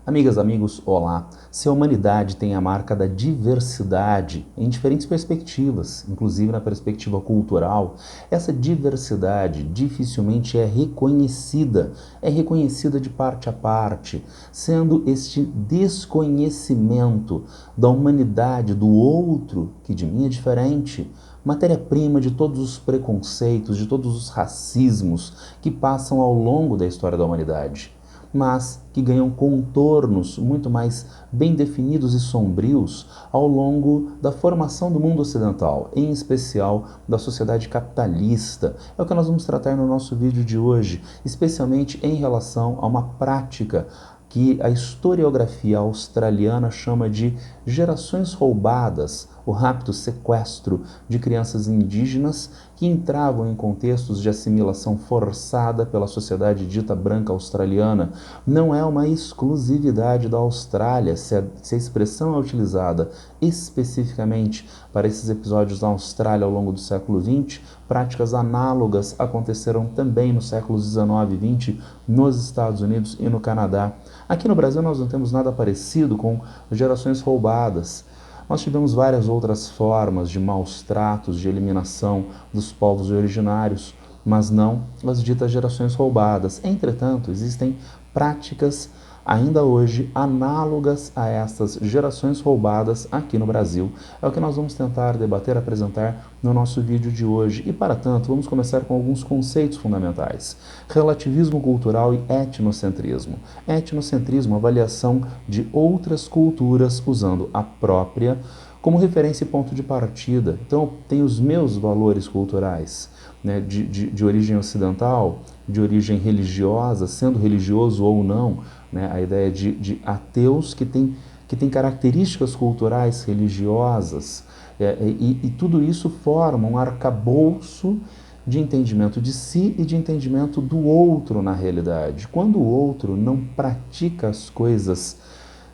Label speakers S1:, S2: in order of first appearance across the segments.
S1: Amigas, amigos, olá! Se a humanidade tem a marca da diversidade em diferentes perspectivas, inclusive na perspectiva cultural, essa diversidade dificilmente é reconhecida de parte a parte, sendo este desconhecimento da humanidade, do outro, que de mim é diferente, matéria-prima de todos os preconceitos, de todos os racismos que passam ao longo da história da humanidade, mas que ganham contornos muito mais bem definidos e sombrios ao longo da formação do mundo ocidental, em especial da sociedade capitalista. É o que nós vamos tratar no nosso vídeo de hoje, especialmente em relação a uma prática que a historiografia australiana chama de gerações roubadas, o rapto sequestro de crianças indígenas que entravam em contextos de assimilação forçada pela sociedade dita branca australiana. Não é uma exclusividade da Austrália, se a expressão é utilizada especificamente para esses episódios na Austrália ao longo do século XX, práticas análogas aconteceram também nos séculos XIX e XX nos Estados Unidos e no Canadá. Aqui no Brasil nós não temos nada parecido com gerações roubadas. Nós tivemos várias outras formas de maus tratos, de eliminação dos povos originários, mas não as ditas gerações roubadas. Entretanto, existem práticas ainda hoje análogas a estas gerações roubadas aqui no Brasil. É o que nós vamos tentar debater, apresentar no nosso vídeo de hoje. E para tanto, vamos começar com alguns conceitos fundamentais. Relativismo cultural e etnocentrismo. Etnocentrismo, avaliação de outras culturas usando a própria como referência e ponto de partida. Então, tem os meus valores culturais, né, de origem ocidental, de origem religiosa, sendo religioso ou não, né, a ideia de ateus que tem características culturais religiosas, e tudo isso forma um arcabouço de entendimento de si e de entendimento do outro na realidade. Quando o outro não pratica as coisas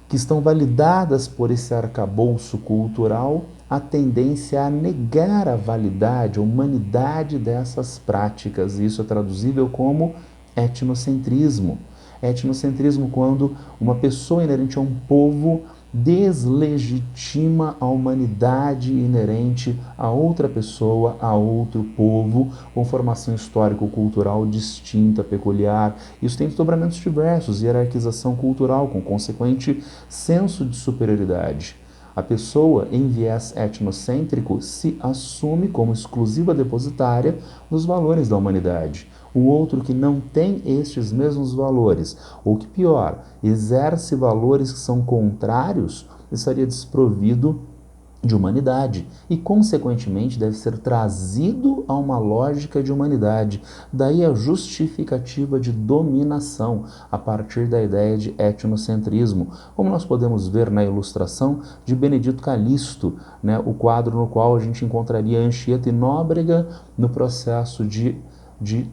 S1: que estão validadas por esse arcabouço cultural, a tendência é a negar a validade, a humanidade dessas práticas. Isso é traduzível como etnocentrismo. Etnocentrismo quando uma pessoa inerente a um povo deslegitima a humanidade inerente a outra pessoa, a outro povo, com formação histórico-cultural distinta, peculiar. Isso tem desdobramentos diversos, hierarquização cultural, com consequente senso de superioridade. A pessoa, em viés etnocêntrico, se assume como exclusiva depositária dos valores da humanidade. O outro que não tem estes mesmos valores, ou que pior, exerce valores que são contrários, estaria desprovido de humanidade e, consequentemente, deve ser trazido a uma lógica de humanidade. Daí a justificativa de dominação a partir da ideia de etnocentrismo, como nós podemos ver na ilustração de Benedito Calixto, né, o quadro no qual a gente encontraria Anchieta e Nóbrega no processo de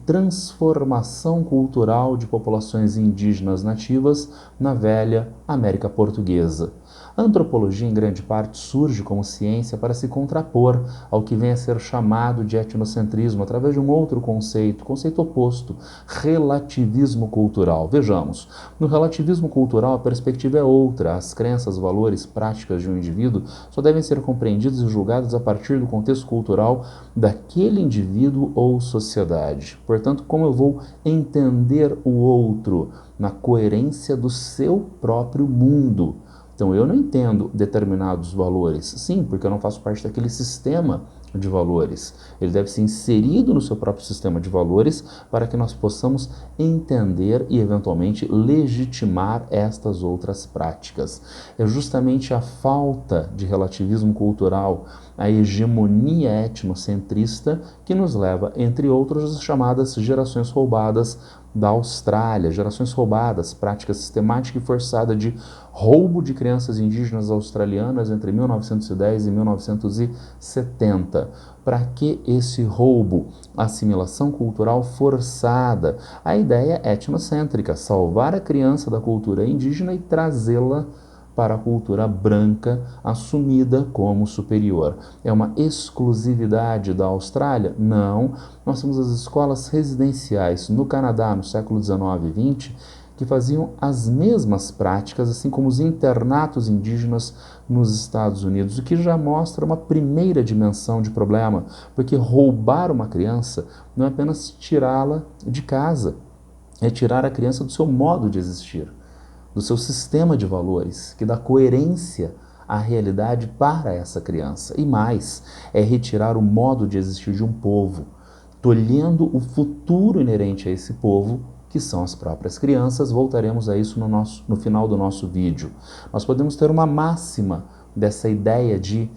S1: transformação cultural de populações indígenas nativas na velha América Portuguesa. A antropologia, em grande parte, surge como ciência para se contrapor ao que vem a ser chamado de etnocentrismo através de um outro conceito oposto, relativismo cultural. Vejamos, no relativismo cultural a perspectiva é outra. As crenças, valores, práticas de um indivíduo só devem ser compreendidas e julgadas a partir do contexto cultural daquele indivíduo ou sociedade. Portanto, como eu vou entender o outro na coerência do seu próprio mundo? Então, eu não entendo determinados valores, sim, porque eu não faço parte daquele sistema de valores. Ele deve ser inserido no seu próprio sistema de valores para que nós possamos entender e, eventualmente, legitimar estas outras práticas. É justamente a falta de relativismo cultural, a hegemonia etnocentrista que nos leva, entre outros, às chamadas gerações roubadas da Austrália. Gerações roubadas, prática sistemática e forçada de roubo de crianças indígenas australianas entre 1910 e 1970. Para que esse roubo? Assimilação cultural forçada. A ideia etnocêntrica, salvar a criança da cultura indígena e trazê-la para a cultura branca assumida como superior. É uma exclusividade da Austrália? Não. Nós temos as escolas residenciais no Canadá, no século XIX e XX, que faziam as mesmas práticas, assim como os internatos indígenas nos Estados Unidos, o que já mostra uma primeira dimensão de problema, porque roubar uma criança não é apenas tirá-la de casa, é tirar a criança do seu modo de existir, do seu sistema de valores, que dá coerência à realidade para essa criança. E mais, é retirar o modo de existir de um povo, tolhendo o futuro inerente a esse povo, que são as próprias crianças. Voltaremos a isso no final do nosso vídeo. Nós podemos ter uma máxima dessa ideia de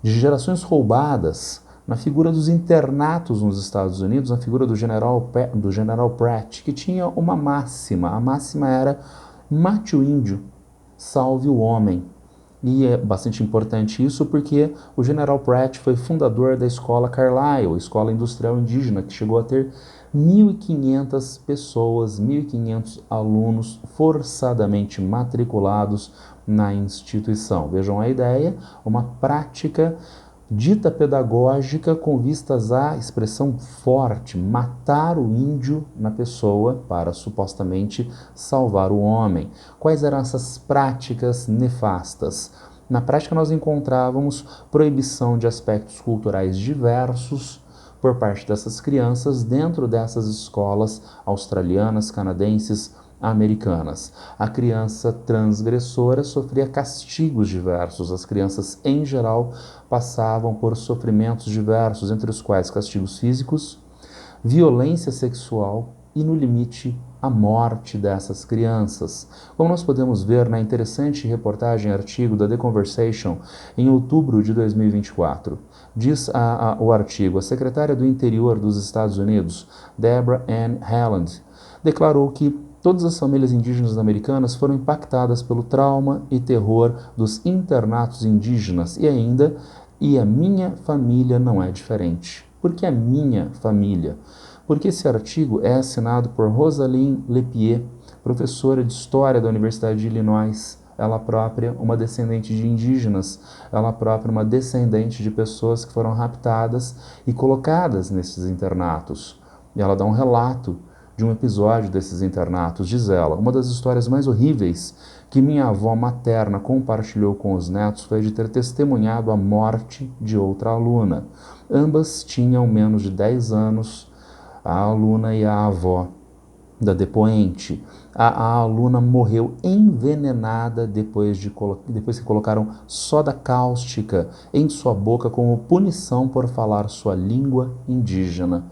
S1: gerações roubadas na figura dos internatos nos Estados Unidos, na figura do General Pratt, que tinha uma máxima. A máxima era: mate o índio, salve o homem. E é bastante importante isso porque o General Pratt foi fundador da escola Carlisle, escola industrial indígena, que chegou a ter 1.500 pessoas, 1.500 alunos forçadamente matriculados na instituição. Vejam a ideia, uma prática dita pedagógica com vistas à expressão forte, matar o índio na pessoa para supostamente salvar o homem. Quais eram essas práticas nefastas? Na prática nós encontrávamos proibição de aspectos culturais diversos por parte dessas crianças dentro dessas escolas australianas, canadenses, americanas. A criança transgressora sofria castigos diversos. As crianças, em geral, passavam por sofrimentos diversos, entre os quais castigos físicos, violência sexual e, no limite, a morte dessas crianças. Como nós podemos ver na interessante reportagem artigo da The Conversation, em outubro de 2024, diz o artigo: a secretária do Interior dos Estados Unidos, Deborah Ann Haaland, declarou que todas as famílias indígenas americanas foram impactadas pelo trauma e terror dos internatos indígenas e a minha família não é diferente. Por que a minha família? Porque esse artigo é assinado por Rosaline Lepier, professora de História da Universidade de Illinois, ela própria uma descendente de indígenas, ela própria uma descendente de pessoas que foram raptadas e colocadas nesses internatos. E ela dá um relato de um episódio desses internatos. Diz ela: uma das histórias mais horríveis que minha avó materna compartilhou com os netos foi de ter testemunhado a morte de outra aluna. Ambas tinham menos de 10 anos, a aluna e a avó da depoente. A aluna morreu envenenada depois que colocaram soda cáustica em sua boca como punição por falar sua língua indígena.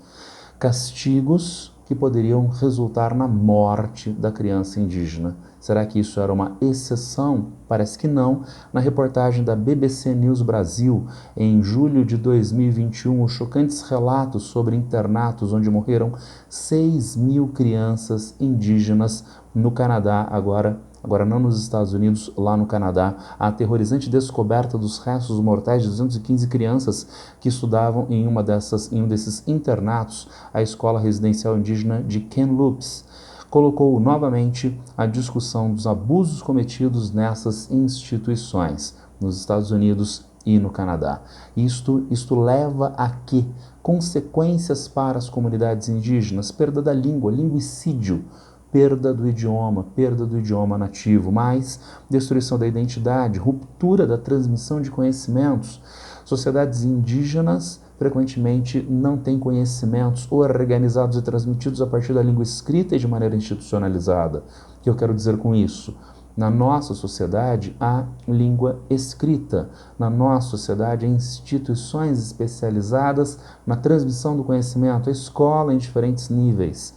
S1: Castigos que poderiam resultar na morte da criança indígena. Será que isso era uma exceção? Parece que não. Na reportagem da BBC News Brasil, em julho de 2021, os chocantes relatos sobre internatos onde morreram 6.000 crianças indígenas no Canadá, agora não nos Estados Unidos, lá no Canadá, a aterrorizante descoberta dos restos mortais de 215 crianças que estudavam em um desses internatos, a Escola Residencial Indígena de Kamloops, colocou novamente a discussão dos abusos cometidos nessas instituições, nos Estados Unidos e no Canadá. Isto leva a quê? Consequências para as comunidades indígenas: perda da língua, linguicídio, perda do idioma nativo, mais destruição da identidade, ruptura da transmissão de conhecimentos. Sociedades indígenas frequentemente não têm conhecimentos organizados e transmitidos a partir da língua escrita e de maneira institucionalizada. O que eu quero dizer com isso? Na nossa sociedade, há língua escrita. Na nossa sociedade, há instituições especializadas na transmissão do conhecimento, a escola em diferentes níveis.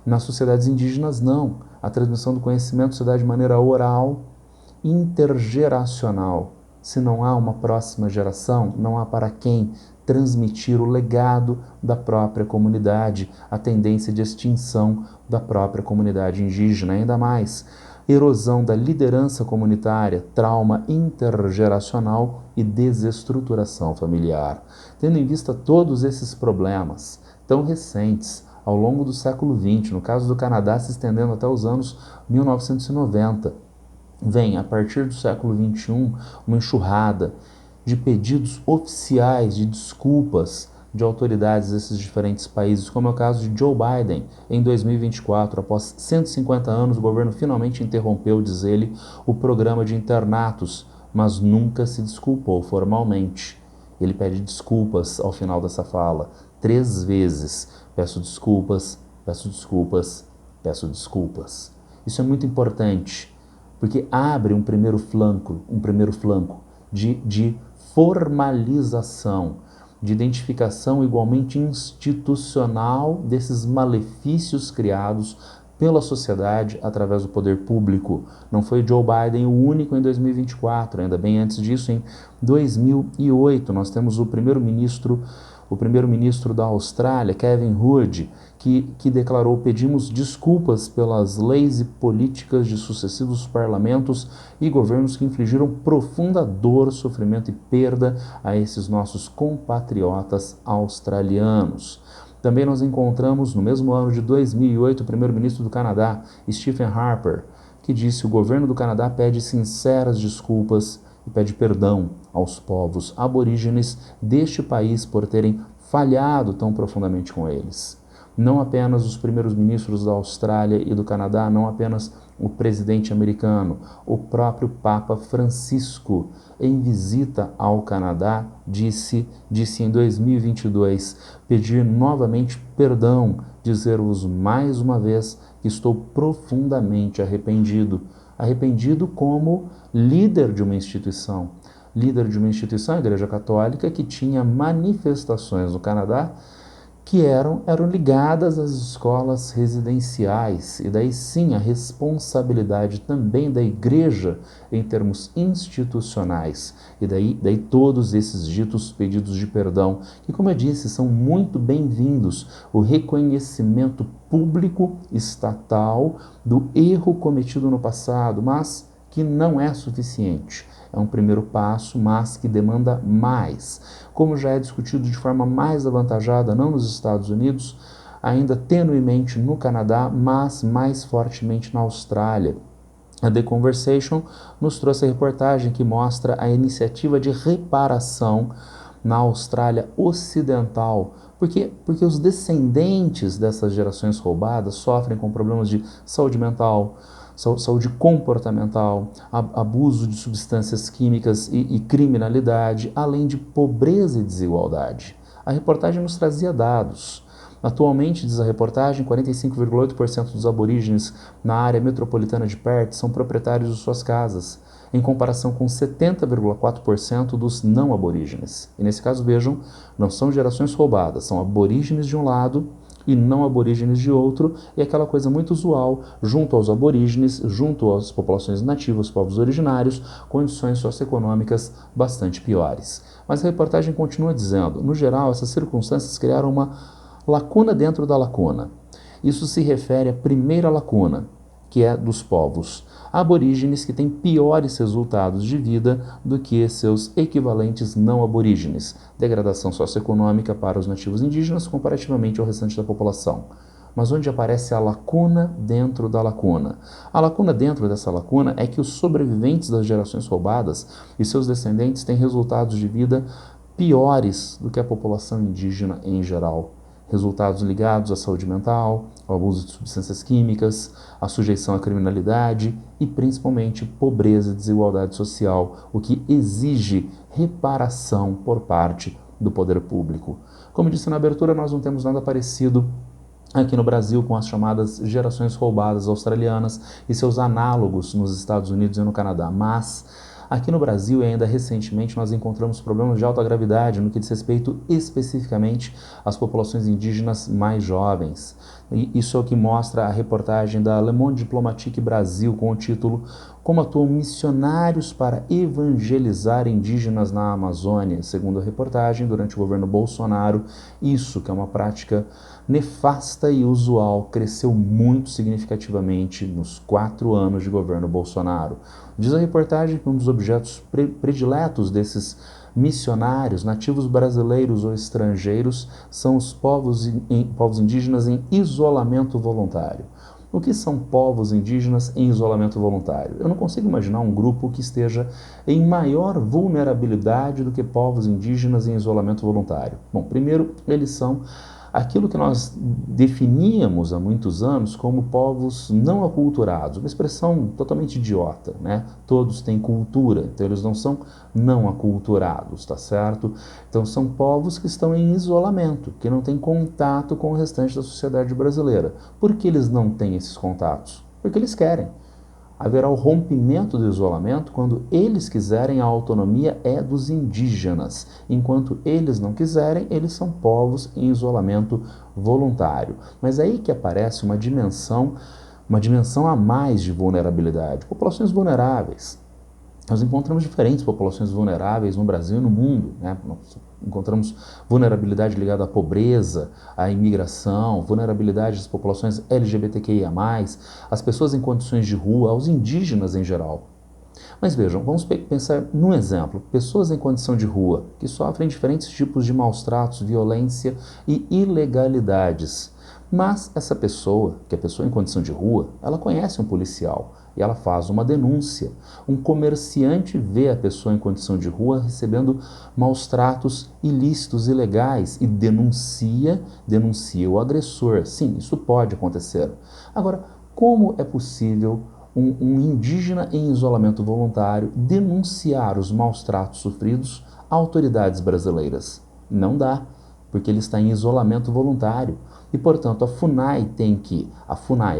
S1: Nas sociedades indígenas, não. A transmissão do conhecimento se dá de maneira oral, intergeracional. Se não há uma próxima geração, não há para quem transmitir o legado da própria comunidade, a tendência de extinção da própria comunidade indígena. Ainda mais, erosão da liderança comunitária, trauma intergeracional e desestruturação familiar. Tendo em vista todos esses problemas tão recentes, ao longo do século XX, no caso do Canadá se estendendo até os anos 1990, vem, a partir do século XXI, uma enxurrada de pedidos oficiais de desculpas de autoridades desses diferentes países, como é o caso de Joe Biden, em 2024. Após 150 anos, o governo finalmente interrompeu, diz ele, o programa de internatos, mas nunca se desculpou formalmente. Ele pede desculpas ao final dessa fala, 3 vezes. Peço desculpas, peço desculpas, peço desculpas. Isso é muito importante, porque abre um primeiro flanco de formalização, de identificação igualmente institucional desses malefícios criados pela sociedade através do poder público. Não foi Joe Biden o único em 2024, ainda bem antes disso, em 2008, nós temos o primeiro-ministro da Austrália, Kevin Rudd, que declarou: pedimos desculpas pelas leis e políticas de sucessivos parlamentos e governos que infligiram profunda dor, sofrimento e perda a esses nossos compatriotas australianos. Também nós encontramos, no mesmo ano de 2008, o primeiro-ministro do Canadá, Stephen Harper, que disse: o governo do Canadá pede sinceras desculpas e pede perdão aos povos aborígenes deste país por terem falhado tão profundamente com eles. Não apenas os primeiros ministros da Austrália e do Canadá, não apenas o presidente americano, o próprio Papa Francisco, em visita ao Canadá, disse em 2022, pedir novamente perdão, dizer-vos mais uma vez que estou profundamente arrependido. Arrependido como líder de uma instituição, a Igreja Católica, que tinha manifestações no Canadá que eram ligadas às escolas residenciais, e daí sim a responsabilidade também da Igreja em termos institucionais, e daí todos esses ditos pedidos de perdão, que, como eu disse, são muito bem-vindos, o reconhecimento público estatal do erro cometido no passado, mas que não é suficiente. É um primeiro passo, mas que demanda mais. Como já é discutido de forma mais avantajada, não nos Estados Unidos, ainda tenuemente no Canadá, mas mais fortemente na Austrália. A The Conversation nos trouxe a reportagem que mostra a iniciativa de reparação na Austrália Ocidental. Porque os descendentes dessas gerações roubadas sofrem com problemas de saúde mental, saúde comportamental, abuso de substâncias químicas e criminalidade, além de pobreza e desigualdade. A reportagem nos trazia dados. Atualmente, diz a reportagem, 45,8% dos aborígenes na área metropolitana de Perth são proprietários de suas casas, em comparação com 70,4% dos não aborígenes. E nesse caso, vejam, não são gerações roubadas, são aborígenes de um lado e não aborígenes de outro, e aquela coisa muito usual, junto aos aborígenes, junto às populações nativas, povos originários, condições socioeconômicas bastante piores. Mas a reportagem continua dizendo: no geral, essas circunstâncias criaram uma lacuna dentro da lacuna. Isso se refere à primeira lacuna, que é dos povos aborígenes, que têm piores resultados de vida do que seus equivalentes não aborígenes, degradação socioeconômica para os nativos indígenas comparativamente ao restante da população. Mas onde aparece a lacuna dentro da lacuna? A lacuna dentro dessa lacuna é que os sobreviventes das gerações roubadas e seus descendentes têm resultados de vida piores do que a população indígena em geral. Resultados ligados à saúde mental, ao abuso de substâncias químicas, à sujeição à criminalidade e, principalmente, pobreza e desigualdade social, o que exige reparação por parte do poder público. Como disse na abertura, nós não temos nada parecido aqui no Brasil com as chamadas gerações roubadas australianas e seus análogos nos Estados Unidos e no Canadá, mas aqui no Brasil, e ainda recentemente, nós encontramos problemas de alta gravidade no que diz respeito especificamente às populações indígenas mais jovens. E isso é o que mostra a reportagem da Le Monde Diplomatique Brasil com o título "Como atuam missionários para evangelizar indígenas na Amazônia". Segundo a reportagem, durante o governo Bolsonaro, isso, que é uma prática nefasta e usual, cresceu muito significativamente nos 4 anos de governo Bolsonaro. Diz a reportagem que um dos objetos prediletos desses missionários, nativos brasileiros ou estrangeiros, são os povos indígenas em isolamento voluntário. O que são povos indígenas em isolamento voluntário? Eu não consigo imaginar um grupo que esteja em maior vulnerabilidade do que povos indígenas em isolamento voluntário. Bom, primeiro, eles são aquilo que nós definíamos há muitos anos como povos não aculturados, uma expressão totalmente idiota, né? Todos têm cultura, então eles não são não aculturados, tá certo? Então são povos que estão em isolamento, que não têm contato com o restante da sociedade brasileira. Por que eles não têm esses contatos? Porque eles querem. Haverá o rompimento do isolamento quando eles quiserem, a autonomia é dos indígenas. Enquanto eles não quiserem, eles são povos em isolamento voluntário. Mas aí que aparece uma dimensão a mais de vulnerabilidade. Populações vulneráveis. Nós encontramos diferentes populações vulneráveis no Brasil e no mundo, né? Nós encontramos vulnerabilidade ligada à pobreza, à imigração, vulnerabilidade das populações LGBTQIA+, às pessoas em condições de rua, aos indígenas em geral. Mas vejam, vamos pensar num exemplo. Pessoas em condição de rua, que sofrem diferentes tipos de maus-tratos, violência e ilegalidades. Mas essa pessoa, que é a pessoa em condição de rua, ela conhece um policial e ela faz uma denúncia. Um comerciante vê a pessoa em condição de rua recebendo maus-tratos ilícitos, ilegais e denuncia o agressor. Sim, isso pode acontecer. Agora, como é possível um indígena em isolamento voluntário denunciar os maus-tratos sofridos a autoridades brasileiras? Não dá, porque ele está em isolamento voluntário. E, portanto, a FUNAI,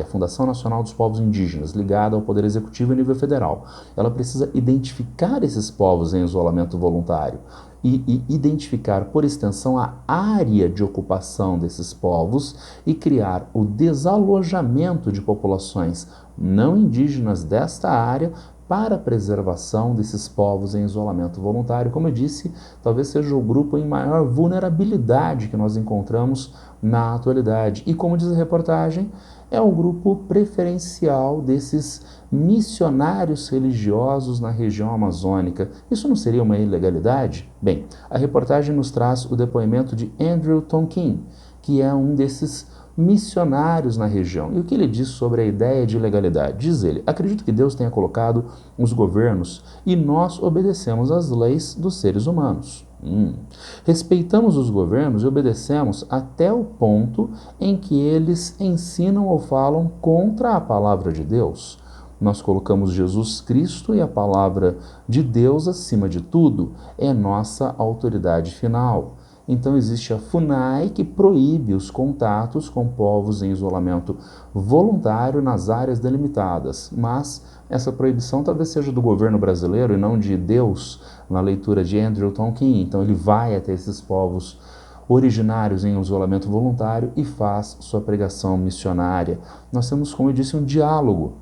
S1: a Fundação Nacional dos Povos Indígenas, ligada ao Poder Executivo a nível federal, ela precisa identificar esses povos em isolamento voluntário e identificar, por extensão, a área de ocupação desses povos e criar o desalojamento de populações não indígenas desta área para a preservação desses povos em isolamento voluntário. Como eu disse, talvez seja o grupo em maior vulnerabilidade que nós encontramos na atualidade. E como diz a reportagem, é o grupo preferencial desses missionários religiosos na região amazônica. Isso não seria uma ilegalidade? Bem, a reportagem nos traz o depoimento de Andrew Tonkin, que é um desses missionários na região. E o que ele diz sobre a ideia de legalidade? Diz ele: acredito que Deus tenha colocado os governos e nós obedecemos às leis dos seres humanos. Respeitamos os governos e obedecemos até o ponto em que eles ensinam ou falam contra a palavra de Deus. Nós colocamos Jesus Cristo e a palavra de Deus acima de tudo. É nossa autoridade final. Então existe a FUNAI, que proíbe os contatos com povos em isolamento voluntário nas áreas delimitadas, mas essa proibição talvez seja do governo brasileiro e não de Deus, na leitura de Andrew Tonkin. Então ele vai até esses povos originários em isolamento voluntário e faz sua pregação missionária. Nós temos, como eu disse, um diálogo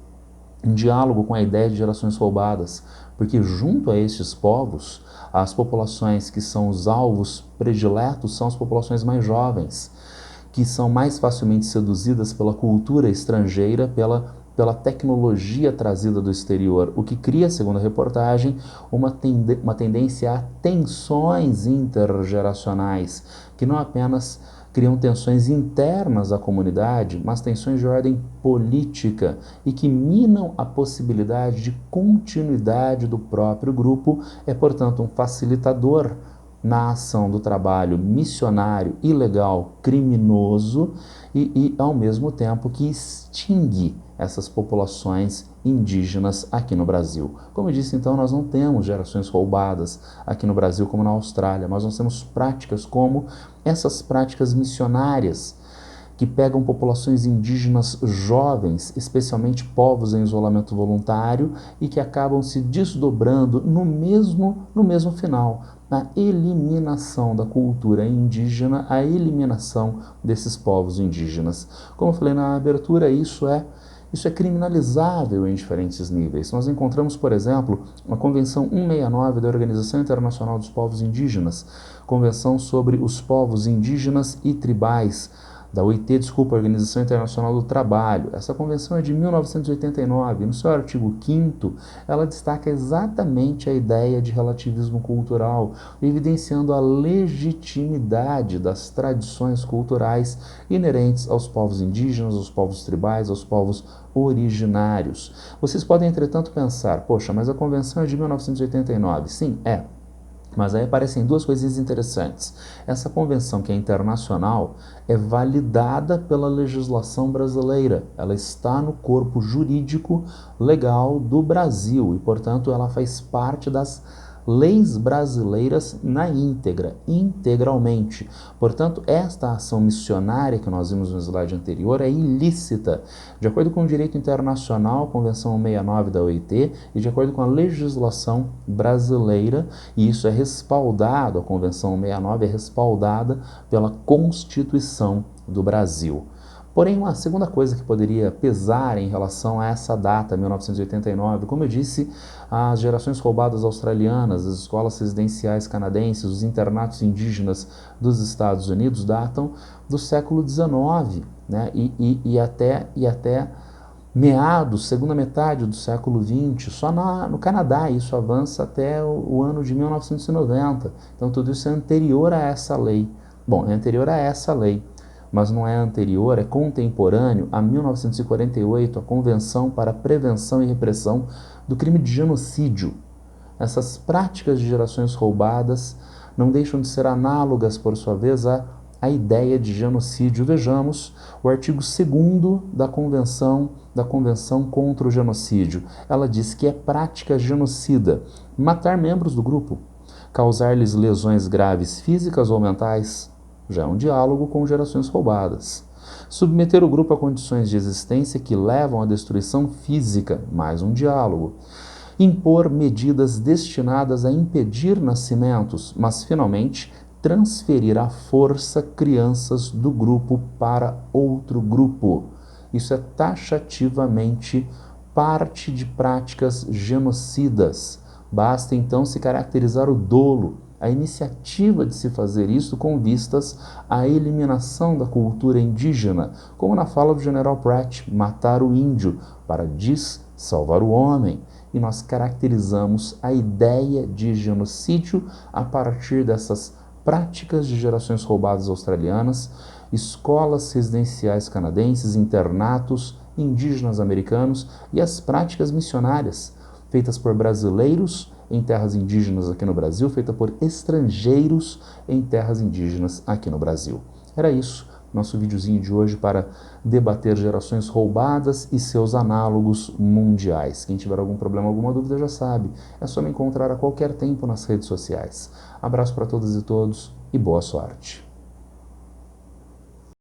S1: com a ideia de gerações roubadas, porque junto a estes povos, as populações que são os alvos prediletos são as populações mais jovens, que são mais facilmente seduzidas pela cultura estrangeira, pela tecnologia trazida do exterior, o que cria, segundo a reportagem, uma tendência a tensões intergeracionais, que não apenas criam tensões internas à comunidade, mas tensões de ordem política e que minam a possibilidade de continuidade do próprio grupo. É, portanto, um facilitador na ação do trabalho missionário, ilegal, criminoso e ao mesmo tempo que extingue essas populações indígenas aqui no Brasil. Como eu disse, então, nós não temos gerações roubadas aqui no Brasil como na Austrália, mas nós temos práticas como essas práticas missionárias que pegam populações indígenas jovens, especialmente povos em isolamento voluntário, e que acabam se desdobrando no mesmo final, na eliminação da cultura indígena, a eliminação desses povos indígenas. Como eu falei na abertura, isso é criminalizável em diferentes níveis. Nós encontramos, por exemplo, a Convenção 169 da Organização Internacional dos Povos Indígenas, Convenção sobre os Povos Indígenas e Tribais da OIT, desculpa, Organização Internacional do Trabalho. Essa convenção é de 1989. No seu artigo 5º, ela destaca exatamente a ideia de relativismo cultural, evidenciando a legitimidade das tradições culturais inerentes aos povos indígenas, aos povos tribais, aos povos originários. Vocês podem, entretanto, pensar, poxa, mas a convenção é de 1989. Sim, é. Mas aí aparecem duas coisas interessantes. Essa convenção, que é internacional, é validada pela legislação brasileira. Ela está no corpo jurídico legal do Brasil e, portanto, ela faz parte das leis brasileiras na íntegra, integralmente. Portanto, esta ação missionária que nós vimos no slide anterior é ilícita, de acordo com o direito internacional, Convenção 69 da OIT, e de acordo com a legislação brasileira, e isso é respaldado, a Convenção 69 é respaldada pela Constituição do Brasil. Porém, uma segunda coisa que poderia pesar em relação a essa data, 1989, como eu disse, as gerações roubadas australianas, as escolas residenciais canadenses, os internatos indígenas dos Estados Unidos datam do século XIX, né? e até meados, segunda metade do século XX. Só no Canadá isso avança até o ano de 1990. Então tudo isso é anterior a essa lei. Bom, é anterior a essa lei, mas não é anterior, é contemporâneo a 1948, a Convenção para a Prevenção e Repressão do Crime de Genocídio. Essas práticas de gerações roubadas não deixam de ser análogas, por sua vez, à ideia de genocídio. Vejamos o artigo 2º da Convenção contra o Genocídio. Ela diz que é prática genocida matar membros do grupo, causar-lhes lesões graves físicas ou mentais, já é um diálogo com gerações roubadas. Submeter o grupo a condições de existência que levam à destruição física, mais um diálogo. Impor medidas destinadas a impedir nascimentos, mas finalmente transferir à força crianças do grupo para outro grupo. Isso é taxativamente parte de práticas genocidas. Basta então se caracterizar o dolo, a iniciativa de se fazer isso com vistas à eliminação da cultura indígena, como na fala do General Pratt, matar o índio para salvar o homem. E nós caracterizamos a ideia de genocídio a partir dessas práticas de gerações roubadas australianas, escolas residenciais canadenses, internatos indígenas americanos e as práticas missionárias feitas por brasileiros em terras indígenas aqui no Brasil, feita por estrangeiros em terras indígenas aqui no Brasil. Era isso, nosso videozinho de hoje para debater gerações roubadas e seus análogos mundiais. Quem tiver algum problema, alguma dúvida já sabe, é só me encontrar a qualquer tempo nas redes sociais. Abraço para todas e todos e boa sorte.